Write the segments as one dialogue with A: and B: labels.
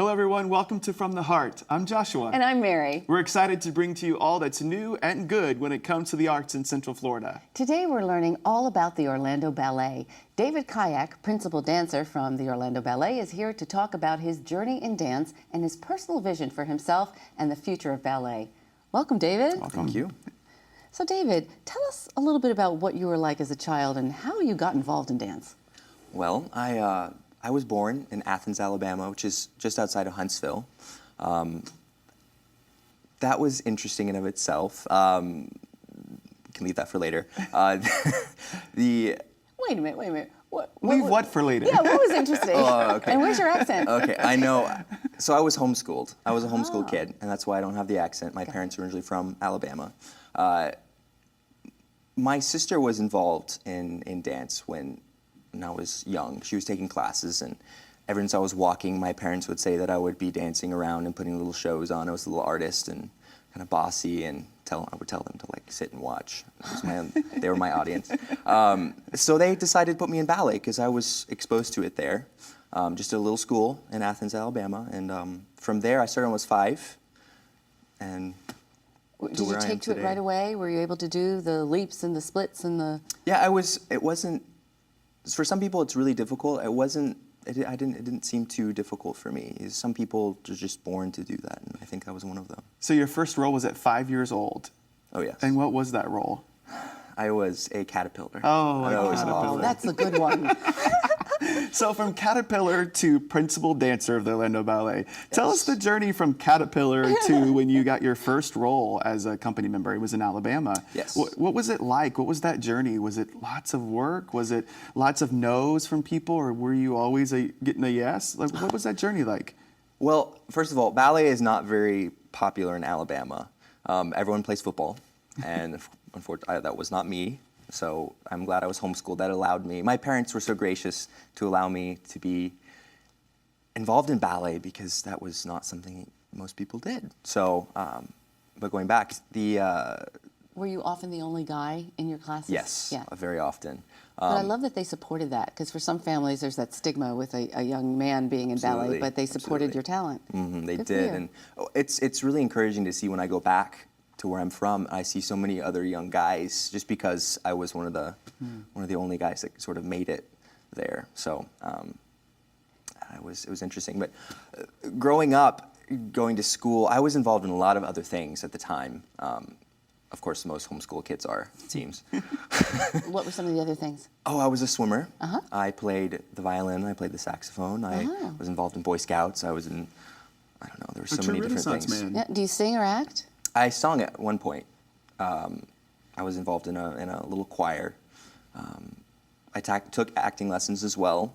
A: Hello everyone, welcome to From the Heart. I'm Joshua.
B: And I'm Mary.
A: We're excited to bring to you all that's new and good when it comes to the arts in Central Florida.
B: Today we're learning all about the Orlando Ballet. David Kayak, principal dancer from the Orlando Ballet, is here to talk about his journey in dance and his personal vision for himself and the future of ballet. Welcome, David.
A: Welcome.
C: Thank you.
B: So David, tell us a little bit about what you were like as a child and how you got involved in dance.
C: Well, I was born in Athens, Alabama, which is just outside of Huntsville. That was interesting in of itself. We can leave that for later.
B: Wait a minute.
A: Leave what for later?
B: Yeah, what was interesting?
C: Oh, okay.
B: And where's your accent?
C: Okay, I know. So I was homeschooled. I was a homeschool kid, and that's why I don't have the accent. My parents are originally from Alabama. My sister was involved in dance when I was young. She was taking classes, and ever since I was walking, my parents would say that I would be dancing around and putting little shows on. I was a little artist and kind of bossy, and I would tell them to like sit and watch. They were my audience. So they decided to put me in ballet because I was exposed to it there. Just a little school in Athens, Alabama, and from there I started when I was 5, and
B: Did you take to it right away? Were you able to do the leaps and the splits and the?
C: Yeah, it wasn't. For some people, it's really difficult. It didn't seem too difficult for me. Some people are just born to do that, and I think I was one of them.
A: So your first role was at 5 years old.
C: Oh, yes.
A: And what was that role?
C: I was a caterpillar.
A: Oh,
C: I was
A: caterpillar.
C: awful.
B: That's a good one.
A: So from caterpillar to principal dancer of the Orlando Ballet, tell us the journey from caterpillar to when you got your first role as a company member. It was in Alabama.
C: Yes.
A: What was it like? What was that journey? Was it lots of work? Was it lots of no's from people, or were you always getting a yes? Like, what was that journey like?
C: Well, first of all, ballet is not very popular in Alabama. Everyone plays football, and unfortunately, that was not me. So I'm glad I was homeschooled. That allowed me. My parents were so gracious to allow me to be involved in ballet because that was not something most people did. So, but going back,
B: Were you often the only guy in your classes?
C: yes,
B: Yeah.
C: very often.
B: But I love that they supported that, because for some families there's that stigma with a young man being in ballet, but they supported your talent.
C: They
B: Good for
C: did,
B: you.
C: and it's really encouraging to see when I go back to where I'm from. I see so many other young guys, just because I was one of the only guys that sort of made it there. So it was interesting. But growing up, going to school, I was involved in a lot of other things at the time. Of course, most homeschool kids are, it seems.
B: What were some of the other things?
C: Oh, I was a swimmer. I played the violin. I played the saxophone. I was involved in Boy Scouts. I was in, I don't know, there were so many different things.
A: Man.
B: Yeah. Do you sing or act?
C: I sung at one point. I was involved in a little choir. I took acting lessons as well.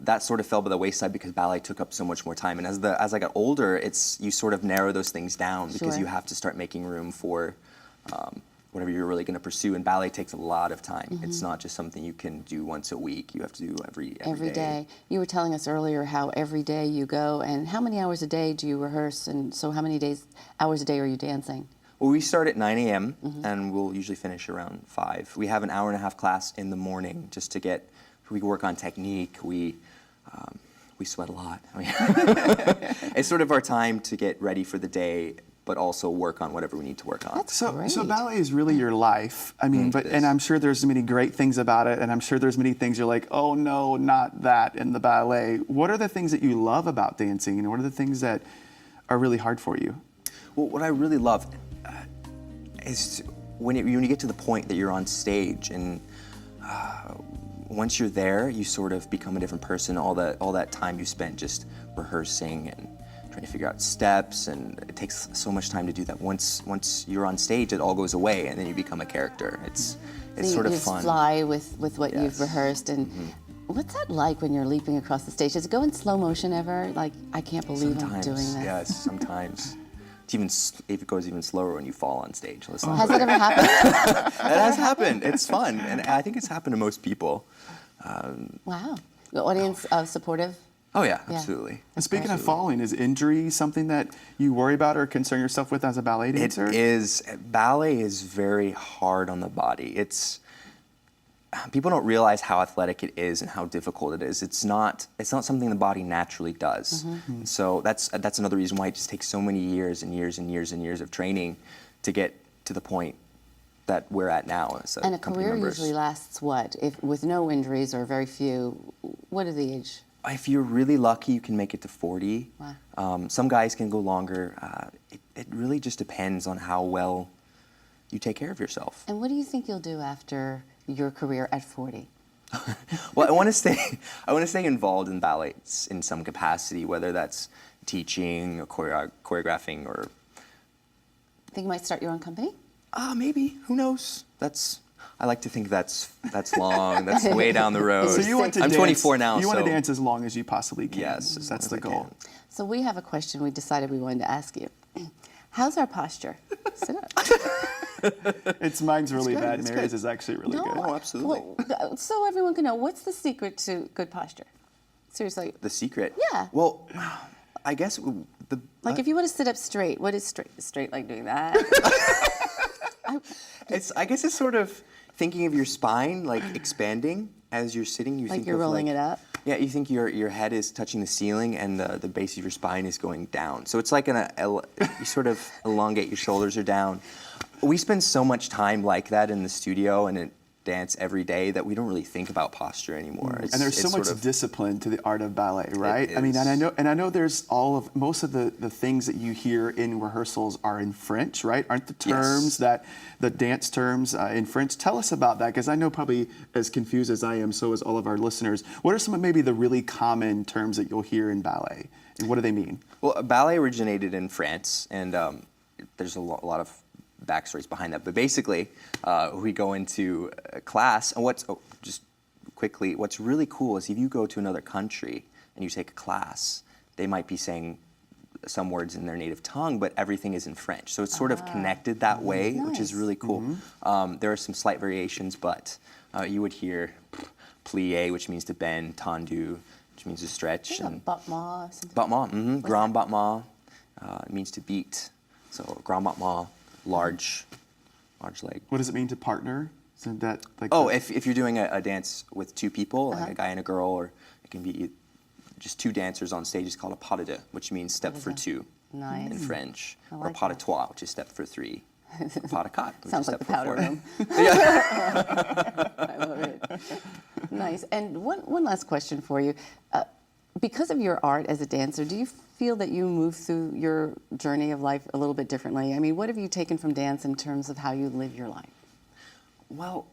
C: That sort of fell by the wayside because ballet took up so much more time. And as I got older, you sort of narrow those things down because you have to start making room for whatever you're really going to pursue. And ballet takes a lot of time. It's not just something you can do once a week. You have to do every day.
B: You were telling us earlier how every day you go, and how many hours a day do you rehearse, and so how many hours a day are you dancing?
C: Well, we start at 9 a.m. and we'll usually finish around 5. We have an hour-and-a-half class in the morning just to we work on technique. We sweat a lot. I mean, it's sort of our time to get ready for the day, but also work on whatever we need to work on.
B: That's great.
A: So ballet is really your life. I mean, and I'm sure there's many great things about it, and I'm sure there's many things you're like, oh no, not that in the ballet. What are the things that you love about dancing, and what are the things that are really hard for you?
C: Well, what I really love is when you get to the point that you're on stage, and once you're there, you sort of become a different person. All that time you spent just rehearsing and trying to figure out steps, and it takes so much time to do that. Once you're on stage, it all goes away, and then you become a character. It's sort of fun.
B: You fly with what you've rehearsed, and what's that like when you're leaping across the stage? Does it go in slow motion ever? Like, I can't believe I'm doing this.
C: Yes, sometimes. It goes even slower when you fall on stage. Listen.
B: Has that ever happened?
C: That has happened. It's fun, and I think it's happened to most people.
B: Wow. The audience supportive?
C: Oh yeah, absolutely.
A: And speaking of falling, is injury something that you worry about or concern yourself with as a ballet dancer?
C: It is. Ballet is very hard on the body. people don't realize how athletic it is and how difficult it is. It's not something the body naturally does. So that's another reason why it just takes so many years and years and years and years of training to get to the point that we're at now as
B: And a
C: company
B: career
C: members.
B: usually lasts what? If with no injuries or very few, what is the age?
C: If you're really lucky, you can make it to 40.
B: Wow.
C: Some guys can go longer. It really just depends on how well you take care of yourself.
B: And what do you think you'll do after your career at 40?
C: Well, I want to stay involved in ballet in some capacity, whether that's teaching or choreographing or.
B: Think you might start your own company?
C: Maybe. Who knows? I like to think that's long. That's way down the road.
A: So you want to
C: I'm
A: dance,
C: 24 now.
A: You want
C: so
A: to dance as long as you possibly can.
C: Yes, as
A: that's
C: long
A: the
C: as I
A: goal.
C: can.
B: So we have a question we decided we wanted to ask you. How's our posture? Sit up.
A: Mine's really
C: good,
A: bad.
C: it's
A: Mary's
C: good.
A: is actually really
B: No.
A: good.
C: Oh, absolutely.
B: Well, so everyone can know, what's the secret to good posture? Seriously.
C: The secret.
B: Yeah.
C: Well, I guess
B: Like if you want to sit up straight, what is straight? Straight like doing that?
C: I guess it's sort of thinking of your spine like expanding as you're sitting. You
B: Like
C: think
B: you're
C: of
B: rolling it up?
C: Yeah, you think your head is touching the ceiling and the base of your spine is going down. So it's like you sort of elongate, your shoulders are down. We spend so much time like that in the studio and in dance every day that we don't really think about posture anymore.
A: And there's so
C: it's
A: much
C: sort of-
A: discipline to the art of ballet, right? I mean,
C: is.
A: and I know there's most of the things that you hear in rehearsals are in French, right? Aren't the terms the dance terms in French? Tell us about that, because I know probably as confused as I am, so is all of our listeners. What are some of maybe the really common terms that you'll hear in ballet, and what do they mean?
C: Well, ballet originated in France, and there's a lot of backstories behind that. But basically, we go into a class, and just quickly, what's really cool is if you go to another country and you take a class, they might be saying some words in their native tongue, but everything is in French. So it's sort of connected that way, which is
B: Nice.
C: really cool. There are some slight variations, but you would hear plié, which means to bend, tendu, which means to stretch,
B: There's a
C: and
B: battement, something.
C: battement, grand battement, it means to beat. So grand battement, large leg.
A: What does it mean to partner? So that like
C: If you're doing a dance with two people, like a guy and a girl, or it can be just two dancers on stage, it's called a pas de deux, which means step for two
B: Nice.
C: in French,
B: I
C: or
B: like
C: pas de
B: that.
C: trois, which is step for three, or pas de quatre, which
B: Sounds
C: is
B: like
C: step
B: the
C: for
B: powder
C: four.
B: room. I love it. Nice. And one last question for you. Because of your art as a dancer, do you feel that you move through your journey of life a little bit differently? I mean, what have you taken from dance in terms of how you live your life?
C: Well,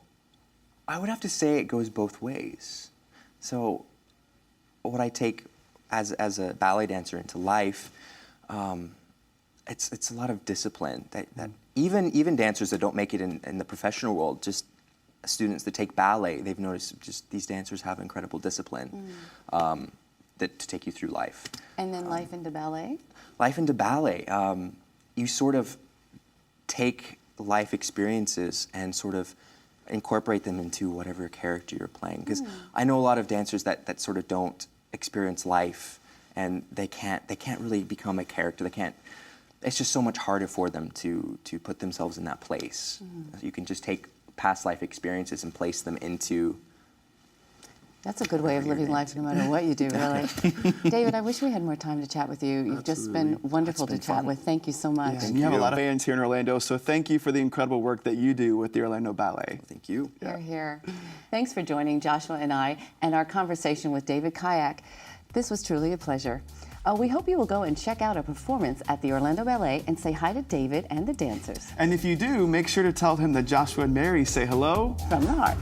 C: I would have to say it goes both ways. So what I take as a ballet dancer into life, it's a lot of discipline. That even dancers that don't make it in the professional world, just students that take ballet, they've noticed just these dancers have incredible discipline to take you through life.
B: And then life into ballet?
C: Life into ballet, you sort of take life experiences and sort of incorporate them into whatever character you're playing. Because I know a lot of dancers that sort of don't experience life, and they can't really become a character. It's just so much harder for them to put themselves in that place. You can just take past life experiences and place them into.
B: That's a good way of living life no matter what you do, really. David, I wish we had more time to chat with you. You've just been wonderful to chat with. Thank you so much.
A: Yeah, and you have a lot of fans here in Orlando, so thank you for the incredible work that you do with the Orlando Ballet.
C: Thank you.
B: You're here. Thanks for joining Joshua and I and our conversation with David Kayak. This was truly a pleasure. We hope you will go and check out a performance at the Orlando Ballet and say hi to David and the dancers.
A: And if you do, make sure to tell him that Joshua and Mary say hello
B: From the heart.